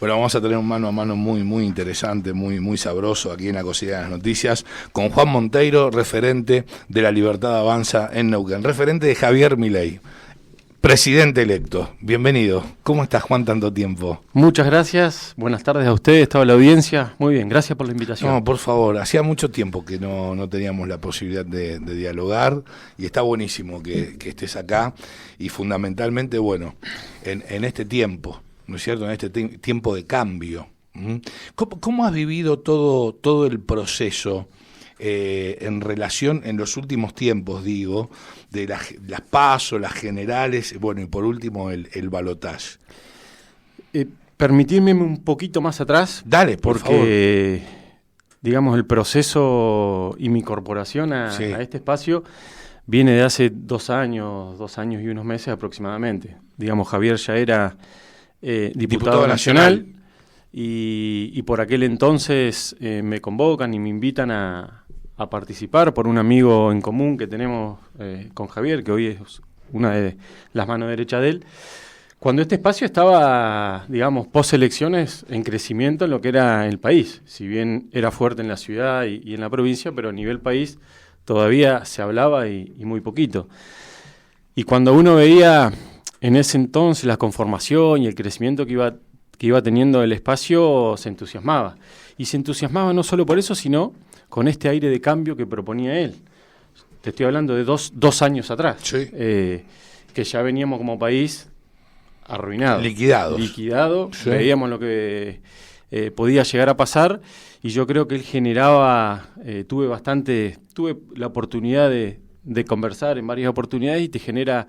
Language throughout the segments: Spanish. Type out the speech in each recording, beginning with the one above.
Bueno, vamos a tener un mano a mano muy interesante, muy sabroso aquí en la Cocina de las Noticias, con Juan Monteiro, referente de La Libertad Avanza en Neuquén, referente de Javier Milei, presidente electo. Bienvenido. ¿Cómo estás, Juan, tanto tiempo? Muchas gracias, buenas tardes a ustedes, toda la audiencia. Muy bien, gracias por la invitación. No, por favor, hacía mucho tiempo que no teníamos la posibilidad de dialogar y está buenísimo que estés acá y fundamentalmente, bueno, en este tiempo, ¿no es cierto?, en este tiempo de cambio. ¿Cómo has vivido todo el proceso en relación, en los últimos tiempos, digo, de las PASO, las generales, bueno, y por último el balotaje? Permitidme un poquito más atrás. Dale, por favor. Porque, digamos, el proceso y mi incorporación a este espacio viene de hace 2 años y unos meses aproximadamente. Digamos, Javier ya era diputado nacional y por aquel entonces me convocan y me invitan a participar por un amigo en común que tenemos con Javier, que hoy es una de las manos derechas de él, cuando este espacio estaba, digamos, post-elecciones en crecimiento en lo que era el país. Si bien era fuerte en la ciudad y en la provincia, pero a nivel país todavía se hablaba y muy poquito. Y cuando uno veía en ese entonces la conformación y el crecimiento que iba teniendo el espacio, se entusiasmaba. Y se entusiasmaba no solo por eso, sino con este aire de cambio que proponía él. Te estoy hablando de dos años atrás, que ya veníamos como país arruinados. Liquidado, sí. Veíamos lo que podía llegar a pasar, y yo creo que él generaba, tuve la oportunidad de conversar en varias oportunidades, y te genera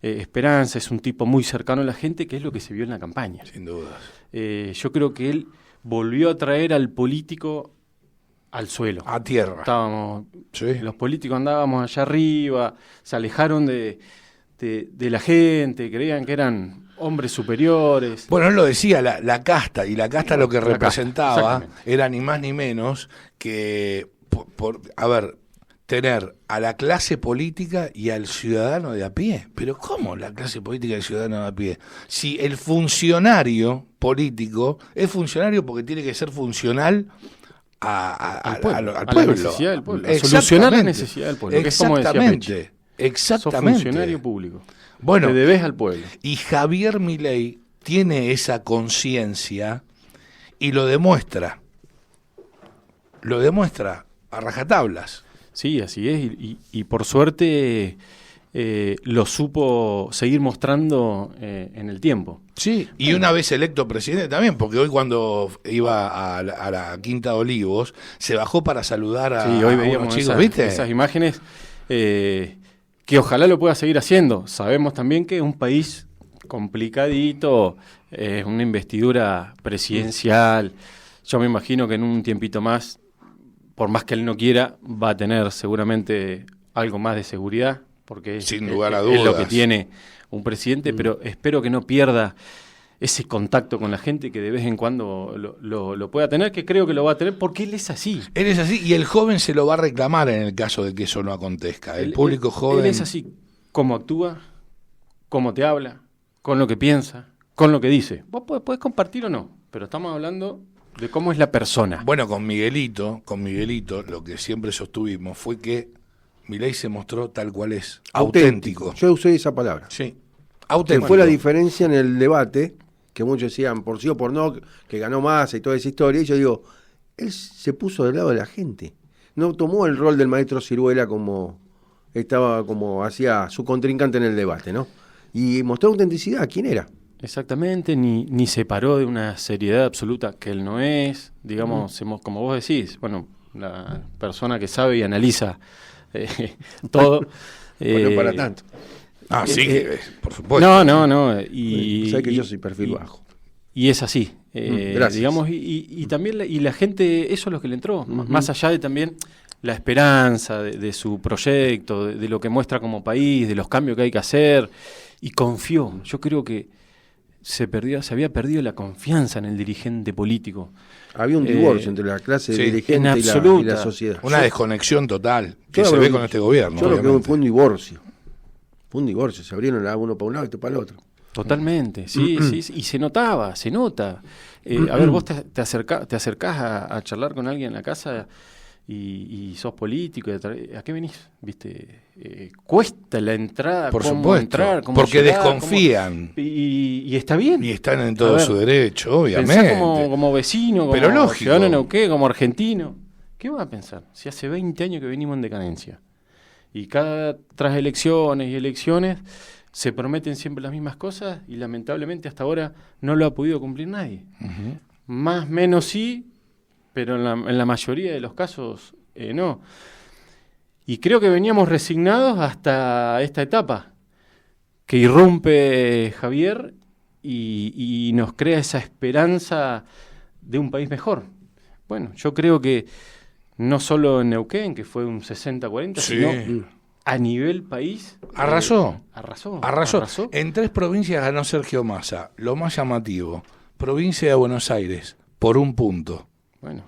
esperanza. Es un tipo muy cercano a la gente, que es lo que se vio en la campaña. Sin dudas. Yo creo que él volvió a traer al político al suelo. A tierra. Los políticos andábamos allá arriba, se alejaron de la gente, creían que eran hombres superiores. Bueno, él lo decía, la casta, y la casta lo que representaba era ni más ni menos que, tener a la clase política y al ciudadano de a pie. Pero ¿cómo la clase política y el ciudadano de a pie? Si el funcionario político es funcionario porque tiene que ser funcional al pueblo. A la necesidad del pueblo. A solucionar la necesidad del pueblo. Exactamente. Sos funcionario público. Bueno, te debes al pueblo. Y Javier Milei tiene esa conciencia y lo demuestra. Lo demuestra a rajatablas. Sí, así es, y por suerte lo supo seguir mostrando en el tiempo. Sí, y una vez electo presidente también, porque hoy cuando iba a la Quinta de Olivos, se bajó para saludar a hoy veíamos chicos, ¿viste? Esas imágenes, que ojalá lo pueda seguir haciendo. Sabemos también que es un país complicadito, es una investidura presidencial. Yo me imagino que en un tiempito más, por más que él no quiera, va a tener seguramente algo más de seguridad, porque sin lugar a dudas es lo que tiene un presidente, pero espero que no pierda ese contacto con la gente, que de vez en cuando lo pueda tener, que creo que lo va a tener, porque él es así. Él es así, y el joven se lo va a reclamar en el caso de que eso no acontezca. El público joven... Él es así, cómo actúa, cómo te habla, con lo que piensa, con lo que dice. Vos podés compartir o no, pero estamos hablando de cómo es la persona. Bueno, con Miguelito, lo que siempre sostuvimos fue que Milei se mostró tal cual es, auténtico. Yo usé esa palabra. Sí, auténtico. Que fue la diferencia en el debate, que muchos decían por sí o por no, que ganó más y toda esa historia, y yo digo, él se puso del lado de la gente. No tomó el rol del maestro Ciruela como hacía su contrincante en el debate, ¿no? Y mostró autenticidad, ¿quién era? Exactamente, ni se paró de una seriedad absoluta que él no es, digamos, como vos decís, bueno, la persona que sabe y analiza todo. Bueno, para tanto. Por supuesto. No. Y sabés que yo soy perfil bajo. Y es así. Gracias. Digamos, y también la gente, eso es lo que le entró, más allá de también la esperanza de su proyecto, de lo que muestra como país, de los cambios que hay que hacer, y confió. Yo creo que se había perdido la confianza en el dirigente político. Había un divorcio entre la clase dirigente y la sociedad. Una desconexión total que se ve con este gobierno. Yo creo que fue un divorcio. Se abrieron uno para un lado y otro para el otro. Totalmente, sí, y se nota. A ver, vos te acercás a charlar con alguien en la casa y sos político, ¿a qué venís? ¿Viste? Cuesta la entrada, por cómo supuesto, entrar, cómo porque llegar, desconfían. Y está bien. Y están en todo su derecho, obviamente. Pensá como vecino, pero como lógico. ciudadano de Neuquén, como argentino. ¿Qué vas a pensar? Si hace 20 años que venimos en decadencia. Y tras elecciones se prometen siempre las mismas cosas y lamentablemente hasta ahora no lo ha podido cumplir nadie. Uh-huh. Más o menos sí, pero en la mayoría de los casos no. Y creo que veníamos resignados hasta esta etapa, que irrumpe Javier y nos crea esa esperanza de un país mejor. Bueno, yo creo que no solo en Neuquén, que fue un 60-40, sí, sino a nivel país. Arrasó. Arrasó. En 3 provincias ganó Sergio Massa. Lo más llamativo, provincia de Buenos Aires, por 1 punto. Bueno,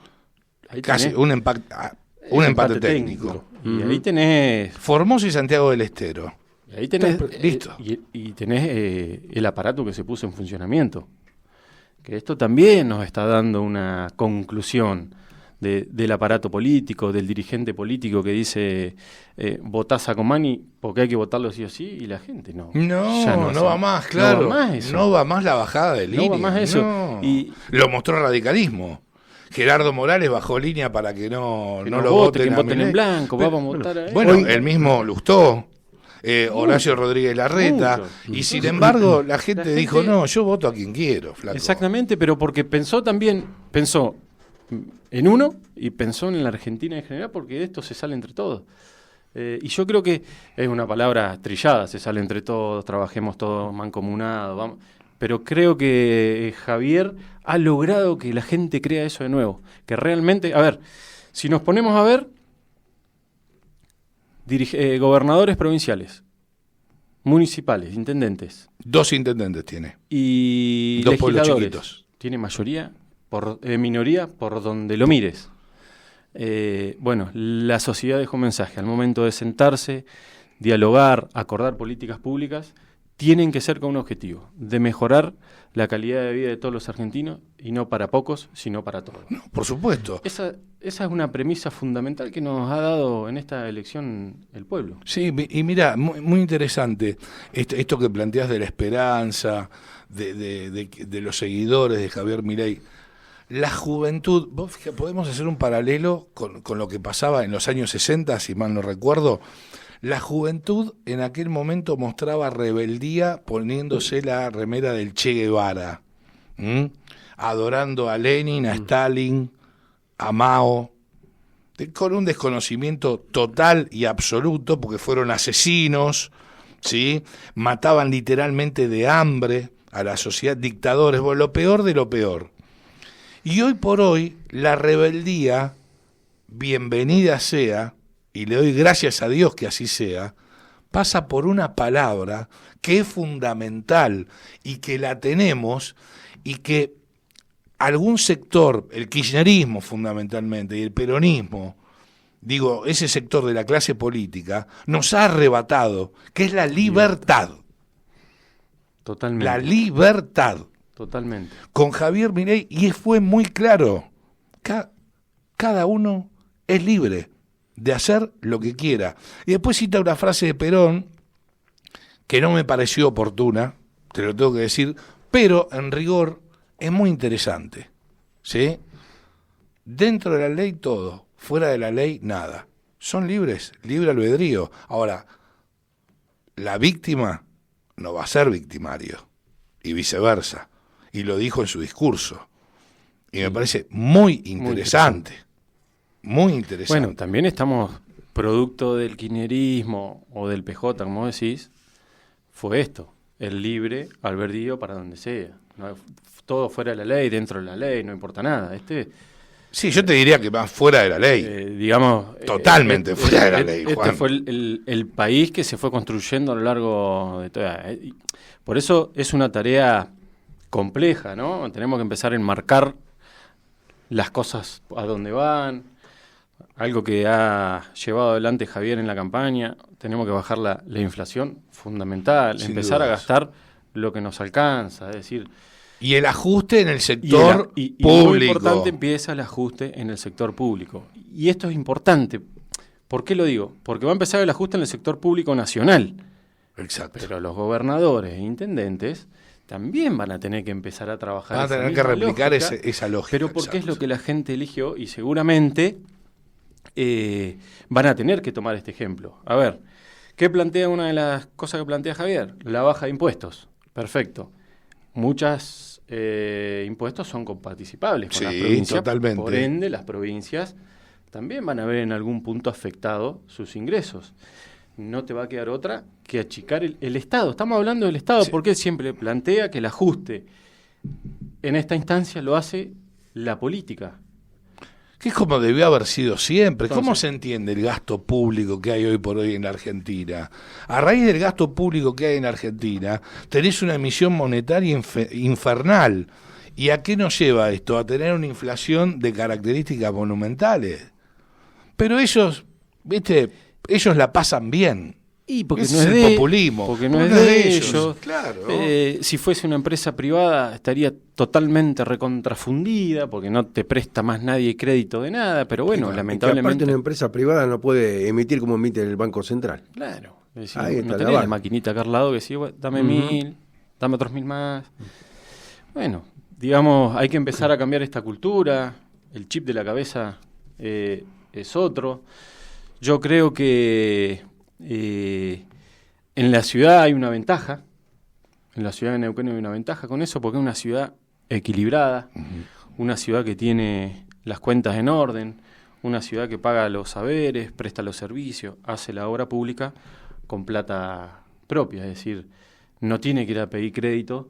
ahí casi un empate técnico. Y ahí tenés Formosa y Santiago del Estero. Y ahí tenés listo. Y tenés el aparato que se puso en funcionamiento. Que esto también nos está dando una conclusión del aparato político, del dirigente político que dice votás a Comani porque hay que votarlo sí o sí, y la gente no va más, claro. No va más la bajada de línea. No va más eso. No. Y lo mostró el radicalismo. Gerardo Morales bajó línea para que no lo voten. Que voten en blanco, vamos a votar a él. Bueno, el mismo Lustó. Horacio Rodríguez Larreta, y sin embargo la gente dijo, no, yo voto a quien quiero, flaco. Exactamente, pero porque pensó en uno y pensó en la Argentina en general, porque de esto se sale entre todos. Y yo creo que es una palabra trillada, se sale entre todos, trabajemos todos mancomunados, vamos. Pero creo que Javier ha logrado que la gente crea eso de nuevo, que realmente, a ver, si nos ponemos a ver, gobernadores provinciales, municipales, intendentes. 2 intendentes tiene. Y 2 pueblos chiquitos. Tiene minoría por donde lo mires. Bueno, la sociedad dejó mensaje. Al momento de sentarse, dialogar, acordar políticas públicas, tienen que ser con un objetivo, de mejorar la calidad de vida de todos los argentinos, y no para pocos, sino para todos. No, por supuesto. Esa es una premisa fundamental que nos ha dado en esta elección el pueblo. Sí, y mira, muy interesante esto que planteás de la esperanza, de los seguidores de Javier Milei. La juventud, vos fíjate, podemos hacer un paralelo con lo que pasaba en los años 60, si mal no recuerdo. La juventud en aquel momento mostraba rebeldía poniéndose la remera del Che Guevara, adorando a Lenin, a Stalin, a Mao, con un desconocimiento total y absoluto, porque fueron asesinos, ¿sí? Mataban literalmente de hambre a la sociedad, dictadores, bueno, lo peor de lo peor. Y hoy por hoy, la rebeldía, bienvenida sea, y le doy gracias a Dios que así sea, pasa por una palabra que es fundamental y que la tenemos, y que algún sector, el kirchnerismo fundamentalmente y el peronismo, digo, ese sector de la clase política, nos ha arrebatado, que es la libertad. Totalmente. La libertad. Totalmente. Con Javier Milei, y fue muy claro, cada uno es libre de hacer lo que quiera. Y después cita una frase de Perón que no me pareció oportuna, te lo tengo que decir, pero en rigor es muy interesante, ¿sí? Dentro de la ley todo, fuera de la ley nada. Son libres, libre albedrío. Ahora, la víctima no va a ser victimario, y viceversa. Y lo dijo en su discurso. Y me parece muy interesante. Muy interesante. Bueno, también estamos producto del kirchnerismo o del PJ, como decís, fue esto, el libre albedrío para donde sea. No, todo fuera de la ley, dentro de la ley, no importa nada. Sí, yo te diría que más fuera de la ley. Digamos... Totalmente fuera de la ley, Juan. Este fue el país que se fue construyendo a lo largo de toda... Por eso es una tarea compleja, ¿no? Tenemos que empezar a enmarcar las cosas a dónde van, algo que ha llevado adelante Javier en la campaña. Tenemos que bajar la inflación, fundamental, Sin empezar dudas. a gastar lo que nos alcanza, es decir... Y el ajuste en el sector y público. muy importante empieza el ajuste en el sector público. Y esto es importante. ¿Por qué lo digo? Porque va a empezar el ajuste en el sector público nacional. Exacto. Pero los gobernadores e intendentes también van a tener que empezar a trabajar. Van a tener que replicar esa lógica. Pero porque es lo que la gente eligió y seguramente van a tener que tomar este ejemplo. A ver, ¿qué plantea una de las cosas que plantea Javier? La baja de impuestos. Perfecto. Muchas impuestos son comparticipables con las provincias. Totalmente. Por ende, las provincias también van a ver en algún punto afectado sus ingresos. No te va a quedar otra que achicar el Estado. Estamos hablando del Estado porque él siempre plantea que el ajuste en esta instancia lo hace la política. Que es como debió haber sido siempre. Entonces, ¿cómo se entiende el gasto público que hay hoy por hoy en la Argentina? A raíz del gasto público que hay en Argentina, tenés una emisión monetaria infernal. ¿Y a qué nos lleva esto? A tener una inflación de características monumentales. Pero ellos, ¿viste? Ellos la pasan bien. Y porque ese no es es el de, populismo. porque no es de ellos. Claro. Si fuese una empresa privada estaría totalmente recontrafundida porque no te presta más nadie crédito de nada, pero bueno, Claro, lamentablemente... aparte una empresa privada no puede emitir como emite el Banco Central. Claro, es decir, Ahí está no la tenés la base. maquinita acá al lado que decís, bueno, dame 1.000, dame otros 1.000 más. Bueno, digamos, hay que empezar a cambiar esta cultura, el chip de la cabeza es otro. Yo creo que en la ciudad hay una ventaja, en la ciudad de Neuquén hay una ventaja con eso, porque es una ciudad equilibrada, una ciudad que tiene las cuentas en orden, una ciudad que paga los saberes, presta los servicios, hace la obra pública con plata propia, es decir, no tiene que ir a pedir crédito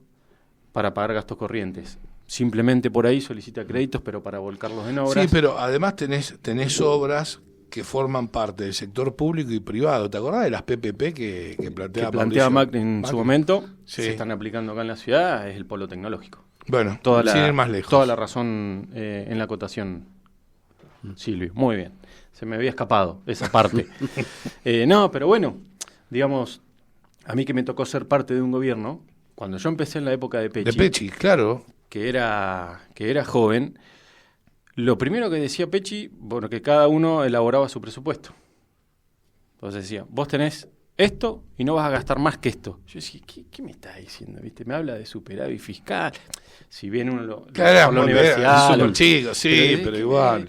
para pagar gastos corrientes. Simplemente por ahí solicita créditos, pero para volcarlos en obras. Sí, pero además tenés obras que forman parte del sector público y privado. ¿Te acordás de las PPP que planteaba Macri en su momento? Sí. Se están aplicando acá en la ciudad, es el polo tecnológico. Bueno, sin ir más lejos. Toda la razón en la acotación, Silvio. Muy bien. Se me había escapado esa parte. No, pero bueno, digamos, a mí que me tocó ser parte de un gobierno, cuando yo empecé en la época de Pecci. De Pecci, claro. Que era joven, lo primero que decía Pecci, bueno, que cada uno elaboraba su presupuesto. Entonces decía, vos tenés esto y no vas a gastar más que esto. Yo decía, ¿qué me estás diciendo? ¿Viste? Me habla de superávit fiscal. Si bien uno claro, por la universidad... Súper chico, sí, pero igual.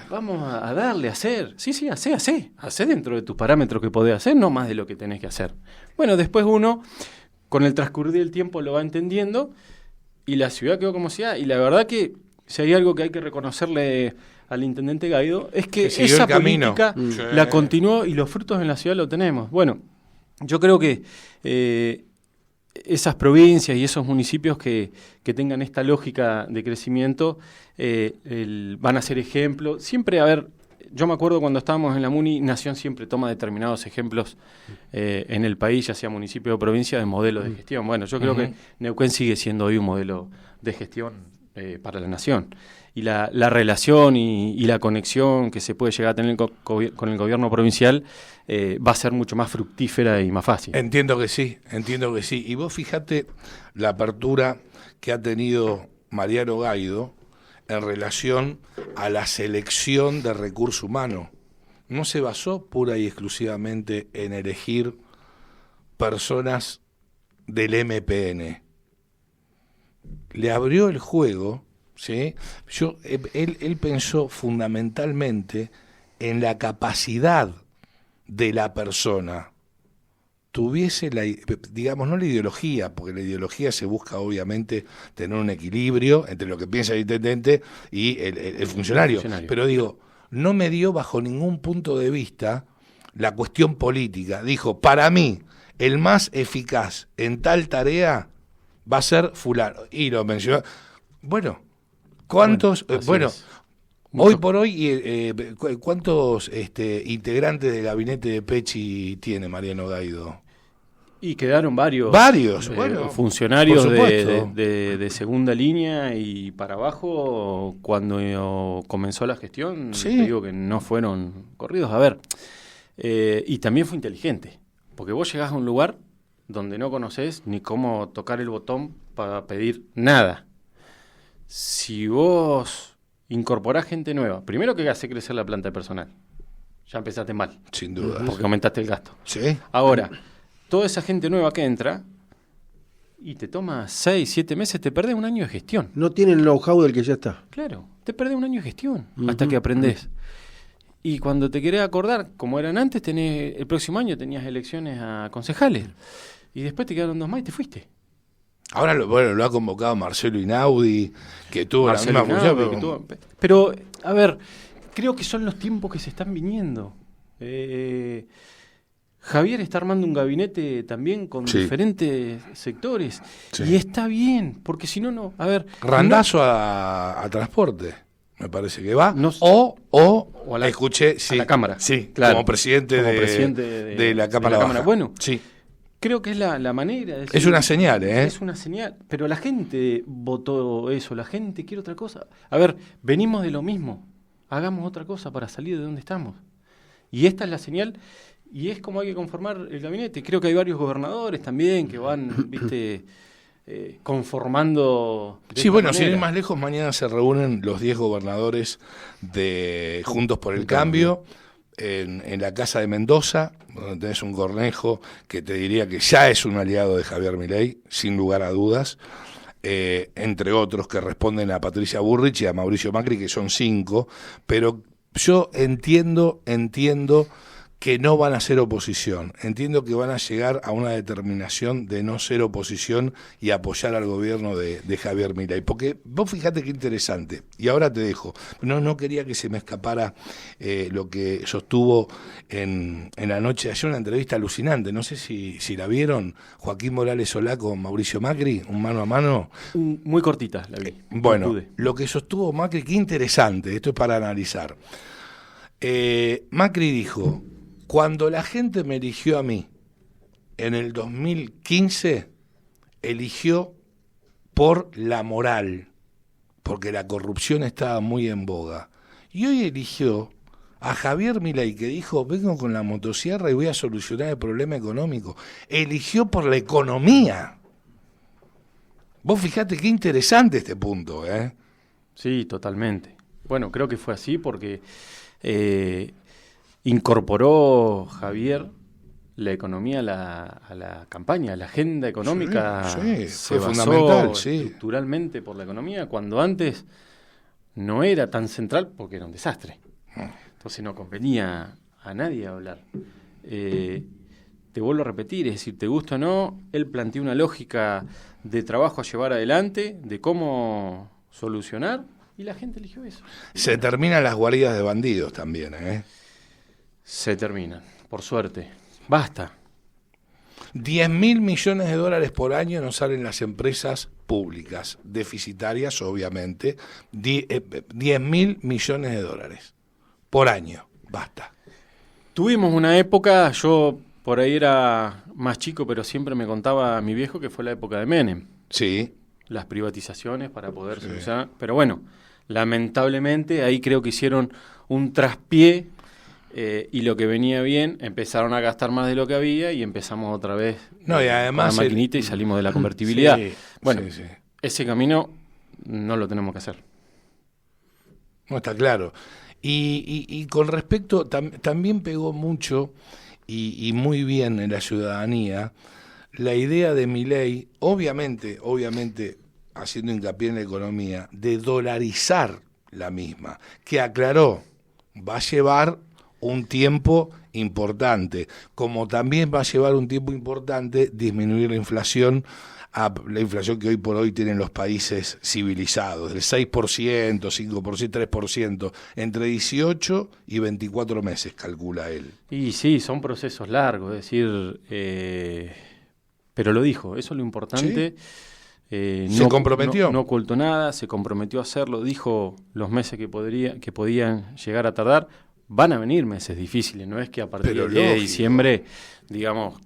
Vamos a darle a hacer. Sí, hacé dentro de tus parámetros que podés hacer, no más de lo que tenés que hacer. Bueno, después uno, con el transcurrir del tiempo, lo va entendiendo y la ciudad quedó como ciudad. Y la verdad que si hay algo que hay que reconocerle al intendente Gaido es que esa política la continuó y los frutos en la ciudad lo tenemos. Bueno, yo creo que esas provincias y esos municipios que tengan esta lógica de crecimiento van a ser ejemplo. Siempre, a ver, yo me acuerdo cuando estábamos en la MUNI, Nación siempre toma determinados ejemplos en el país, ya sea municipio o provincia, de modelos de gestión. Bueno, yo creo que Neuquén sigue siendo hoy un modelo de gestión para la Nación. Y la relación y la conexión que se puede llegar a tener con el gobierno provincial va a ser mucho más fructífera y más fácil. Entiendo que sí. Y vos fíjate la apertura que ha tenido Mariano Gaido en relación a la selección de recurso humano. No se basó pura y exclusivamente en elegir personas del MPN. Le abrió el juego, ¿sí? Él pensó fundamentalmente en la capacidad de la persona. Tuviese digamos, no la ideología, porque la ideología se busca obviamente tener un equilibrio entre lo que piensa el intendente y el funcionario. Pero digo, no me dio bajo ningún punto de vista la cuestión política. Dijo, para mí, el más eficaz en tal tarea va a ser fulano. Y lo mencionó. Bueno, ¿cuántos? Hoy por hoy, ¿cuántos integrantes del gabinete de Pecci tiene Mariano Gaido? Y quedaron varios funcionarios de segunda línea y para abajo cuando comenzó la gestión. Sí. Te digo que no fueron corridos. A ver, y también fue inteligente, porque vos llegás a un lugar donde no conoces ni cómo tocar el botón para pedir nada. Si vos incorporás gente nueva, primero que hace crecer la planta de personal, ya empezaste mal. Sin duda. Porque aumentaste el gasto. Sí. Ahora, toda esa gente nueva que entra y te toma 6, 7 meses, te perdés un año de gestión. No tienen el know-how del que ya está. Claro, te perdés un año de gestión hasta que aprendés. Y cuando te querés acordar, como eran antes, el próximo año tenías elecciones a concejales. Y después te quedaron 2 más y te fuiste. Ahora lo ha convocado Marcelo Inaudi, que tuvo Marcelo la misma Inaudi, función. Pero, a ver, creo que son los tiempos que se están viniendo. Javier está armando un gabinete también con diferentes sectores. Sí. Y está bien, porque si no. A ver. Randazo a transporte, me parece que va. No, o a la, escuché, a la Cámara. Sí, claro. Como presidente de la Cámara Baja. Bueno, sí. Creo que es la manera de decir, es una señal, Es una señal, pero la gente votó eso, la gente quiere otra cosa. A ver, venimos de lo mismo, hagamos otra cosa para salir de donde estamos. Y esta es la señal, y es como hay que conformar el gabinete. Creo que hay varios gobernadores también que van, conformando... Sí, bueno, sin ir más lejos, mañana se reúnen los 10 gobernadores de Juntos por el Cambio, en la Casa de Mendoza, donde tenés un Cornejo que te diría que ya es un aliado de Javier Milei, sin lugar a dudas, entre otros que responden a Patricia Bullrich y a Mauricio Macri, que son 5, pero yo entiendo que no van a ser oposición, entiendo que van a llegar a una determinación de no ser oposición y apoyar al gobierno de Javier Milei, porque vos fíjate qué interesante, y ahora te dejo, no quería que se me escapara lo que sostuvo en la noche de ayer, una entrevista alucinante, no sé si la vieron, Joaquín Morales Solá con Mauricio Macri, un mano a mano. Muy cortita la vi. Bueno, lo que sostuvo Macri, qué interesante, esto es para analizar. Macri dijo: cuando la gente me eligió a mí en el 2015, eligió por la moral, porque la corrupción estaba muy en boga. Y hoy eligió a Javier Milei, que dijo: vengo con la motosierra y voy a solucionar el problema económico. Eligió por la economía. Vos fijate qué interesante este punto, ¿eh? Sí, totalmente. Bueno, creo que fue así porque... incorporó Javier la economía a la campaña, a la agenda económica. Sí, fue fundamental, estructuralmente por la economía, cuando antes no era tan central porque era un desastre. Entonces no convenía a nadie hablar. Te vuelvo a repetir, es decir, te gusta o no, él planteó una lógica de trabajo a llevar adelante, de cómo solucionar, y la gente eligió eso. Se terminan las guaridas de bandidos también, ¿eh? Se terminan, por suerte. Basta. 10.000 millones de dólares por año nos salen las empresas públicas, deficitarias obviamente, 10.000 millones de dólares por año, basta. Tuvimos una época, yo por ahí era más chico, pero siempre me contaba mi viejo que fue la época de Menem. Sí. Las privatizaciones para poder solucionar, pero bueno, lamentablemente ahí creo que hicieron un traspié. Y lo que venía bien, empezaron a gastar más de lo que había y empezamos otra vez y además con la maquinita y salimos de la convertibilidad. Bueno, sí. Ese camino no lo tenemos que hacer. No, está claro. Y con respecto, también pegó mucho y muy bien en la ciudadanía la idea de Milei, obviamente, haciendo hincapié en la economía, de dolarizar la misma, que aclaró, va a llevar un tiempo importante, como también va a llevar un tiempo importante disminuir la inflación que hoy por hoy tienen los países civilizados, del 6%, 5%, 3%, entre 18 y 24 meses, calcula él. Y sí, son procesos largos, es decir, pero lo dijo, eso es lo importante. ¿Sí? Se comprometió. No ocultó nada, se comprometió a hacerlo, dijo los meses que podían llegar a tardar. Van a venir meses difíciles, no es que a partir del 10 de diciembre, digamos,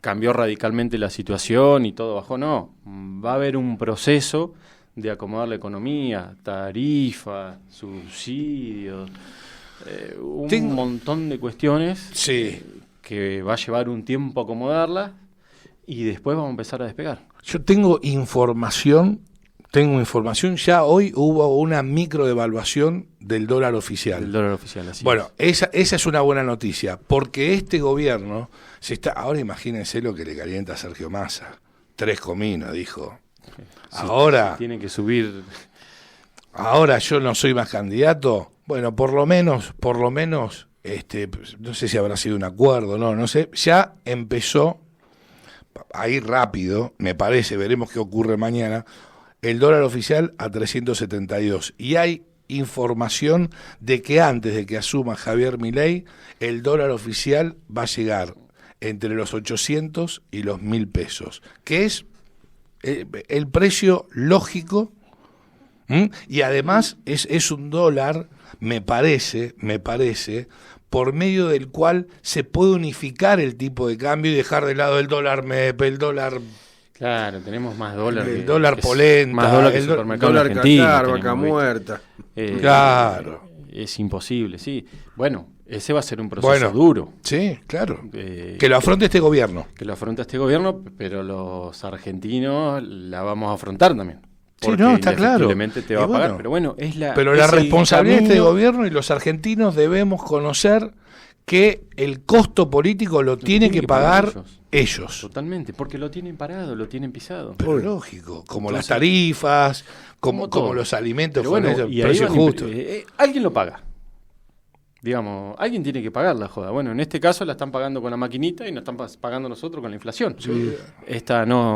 cambió radicalmente la situación y todo bajó, no. Va a haber un proceso de acomodar la economía, tarifas, subsidios, un montón de cuestiones que va a llevar un tiempo acomodarlas y después vamos a empezar a despegar. Yo tengo información, ya hoy hubo una microdevaluación del dólar oficial. El dólar oficial, así bueno, esa es una buena noticia, porque este gobierno ahora imagínense lo que le calienta a Sergio Massa. 3 cominos, dijo. Ahora tienen que subir. Ahora yo no soy más candidato. Bueno, por lo menos, no sé si habrá sido un acuerdo, no sé. Ya empezó a ir rápido, me parece, veremos qué ocurre mañana. El dólar oficial a 372. Y hay información de que antes de que asuma Javier Milei, el dólar oficial va a llegar entre los 800 y los 1.000 pesos, que es el precio lógico, y además es un dólar, me parece, por medio del cual se puede unificar el tipo de cambio y dejar de lado el dólar MEP, el dólar... Claro, tenemos más dólar. El dólar polenta. Más dólar que el supermercado dólar argentino. Qatar, vaca muerta. Claro. Es imposible, sí. Bueno, ese va a ser un proceso duro. Sí, claro. Que lo afronte este gobierno. Que lo afronte este gobierno, pero los argentinos la vamos a afrontar también. Sí, no, está claro. Te va a pagar, pero bueno, Pero la responsabilidad de este gobierno, y los argentinos debemos conocer que el costo político lo tienen que pagar ellos. Totalmente, porque lo tienen parado, lo tienen pisado. Pero lógico, como entonces, las tarifas, como los alimentos, pero bueno, con precio justo. Alguien lo paga. Digamos, alguien tiene que pagar la joda. Bueno, en este caso la están pagando con la maquinita y nos están pagando nosotros con la inflación. Sí.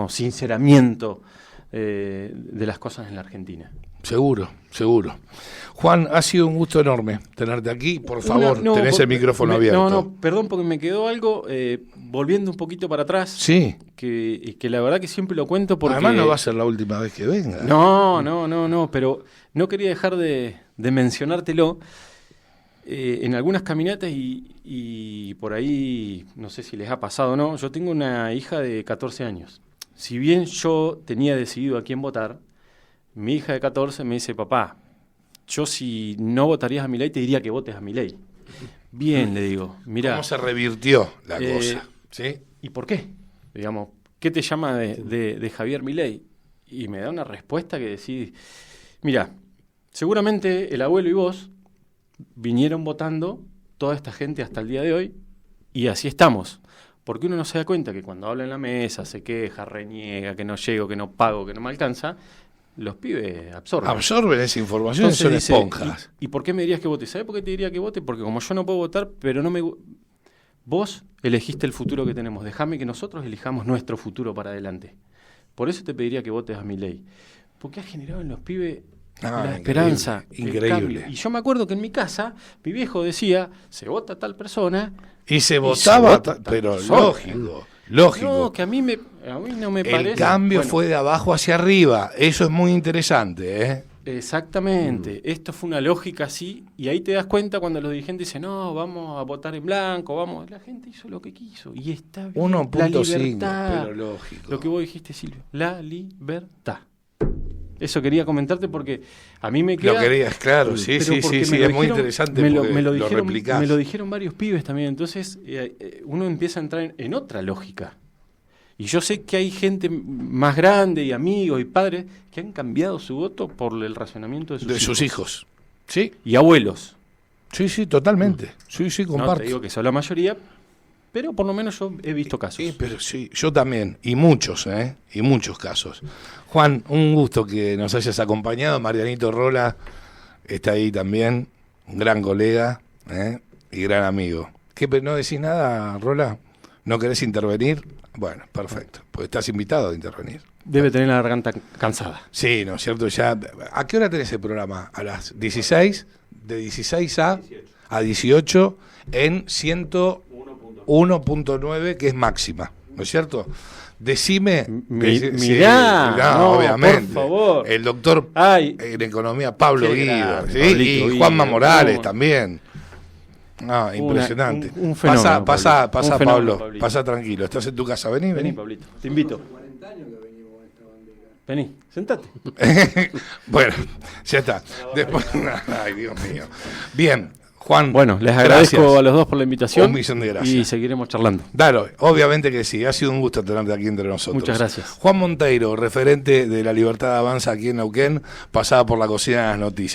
Sinceramiento de las cosas en la Argentina. Seguro. Juan, ha sido un gusto enorme tenerte aquí. Por favor, tenés el micrófono abierto. Perdón, porque me quedó algo, volviendo un poquito para atrás. Sí. Que la verdad que siempre lo cuento porque... Además no va a ser la última vez que venga. No, pero no quería dejar de mencionártelo. En algunas caminatas y por ahí, no sé si les ha pasado o no, yo tengo una hija de 14 años. Si bien yo tenía decidido a quién votar, mi hija de 14 me dice, papá, yo si no votarías a Milei te diría que votes a Milei. Bien, le digo, mirá. ¿Cómo se revirtió la cosa? ¿Sí? ¿Y por qué? Digamos, ¿qué te llama de Javier Milei? Y me da una respuesta que decís, mirá, seguramente el abuelo y vos vinieron votando toda esta gente hasta el día de hoy y así estamos. Porque uno no se da cuenta que cuando habla en la mesa, se queja, reniega, que no llego, que no pago, que no me alcanza, los pibes absorben. Absorben esa información. Entonces son dice, esponjas. ¿Y por qué me dirías que vote? ¿Sabes por qué te diría que vote? Porque como yo no puedo votar, pero no me... Vos elegiste el futuro que tenemos. Déjame que nosotros elijamos nuestro futuro para adelante. Por eso te pediría que votes a Milei. Porque ha generado en los pibes... la esperanza, increíble. Y yo me acuerdo que en mi casa mi viejo decía, se vota tal persona. Y se votaba, pero lógico. No, que a mí no me parece. El cambio fue de abajo hacia arriba. Eso es muy interesante, ¿eh? Exactamente. Esto fue una lógica así. Y ahí te das cuenta cuando los dirigentes dicen, no, vamos a votar en blanco, vamos. La gente hizo lo que quiso. Y está bien. 1.5, pero lógico. Lo que vos dijiste, Silvio. La libertad. Eso quería comentarte porque a mí me queda... Lo querías, claro, sí, es muy interesante me lo replicás. Me lo dijeron varios pibes también, entonces uno empieza a entrar en otra lógica. Y yo sé que hay gente más grande y amigos y padres que han cambiado su voto por el racionamiento de sus hijos. Sí. Y abuelos. Sí, totalmente. Sí, comparto. No te digo que son la mayoría, pero por lo menos yo he visto casos. Sí, pero sí, yo también, y muchos casos. Juan, un gusto que nos hayas acompañado. Marianito Rola está ahí también, un gran colega y gran amigo. ¿Qué, no decís nada, Rola? ¿No querés intervenir? Bueno, perfecto, pues estás invitado a intervenir. Debe tener la garganta cansada. Sí, ¿no es cierto? Ya, ¿a qué hora tenés el programa? A las 16, de 16 a 18 en 101.9, que es máxima, ¿no es cierto? Decime... Mirá, no, obviamente. Por favor. El doctor en economía, Pablo Guido, y Juanma Morales también. No, impresionante. Un fenómeno, pasa Pablo, Pablito. Pasa tranquilo. Estás en tu casa, vení. Pablito, te invito. Vení, sentate. Bueno, ya está. Después, ay, Dios mío. Bien, Juan, bueno, les agradezco gracias. a los dos por la invitación. Un millón de gracias. Y seguiremos charlando. Claro, obviamente que sí, ha sido un gusto tenerte aquí entre nosotros. Muchas gracias. Juan Monteiro, referente de La Libertad Avanza aquí en Neuquén, pasada por la cocina de las noticias.